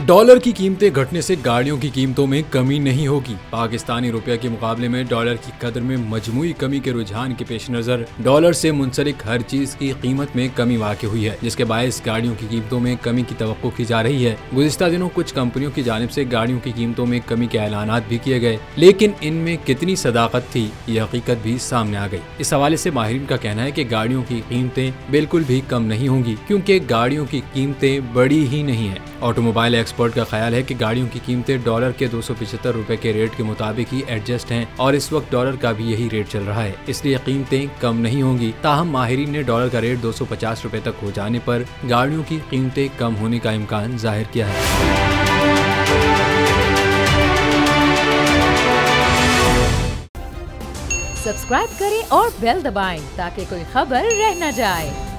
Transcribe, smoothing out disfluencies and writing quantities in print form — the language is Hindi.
डॉलर की कीमतें घटने से गाड़ियों की कीमतों में कमी नहीं होगी। पाकिस्तानी रुपये के मुकाबले में डॉलर की कदर में मजमूई कमी के रुझान के पेश नजर डॉलर से मुंसलिक हर चीज की कीमत में कमी वाक़ई हुई है, जिसके बायस गाड़ियों की कीमतों में कमी की तवक्को की जा रही है। गुज़िश्ता दिनों कुछ कंपनियों की जानिब से गाड़ियों की कीमतों में कमी के ऐलानात भी किए गए, लेकिन इनमें कितनी सदाकत थी ये हकीकत भी सामने आ गई। इस हवाले से माहिरीन का कहना है कि गाड़ियों की कीमतें बिल्कुल भी कम नहीं होंगी, क्योंकि गाड़ियों की कीमतें बड़ी ही नहीं है। ऑटोमोबाइल एक्सपर्ट का ख्याल है कि गाड़ियों की कीमतें डॉलर के 275 रुपए के रेट के मुताबिक ही एडजस्ट हैं और इस वक्त डॉलर का भी यही रेट चल रहा है, इसलिए कीमतें कम नहीं होंगी। ताहम माहिरीन ने डॉलर का रेट 250 रुपए तक हो जाने पर गाड़ियों की कीमतें कम होने का इम्कान जाहिर किया है। सब्सक्राइब करें और बेल दबाएं ताकि कोई खबर रह न जाए।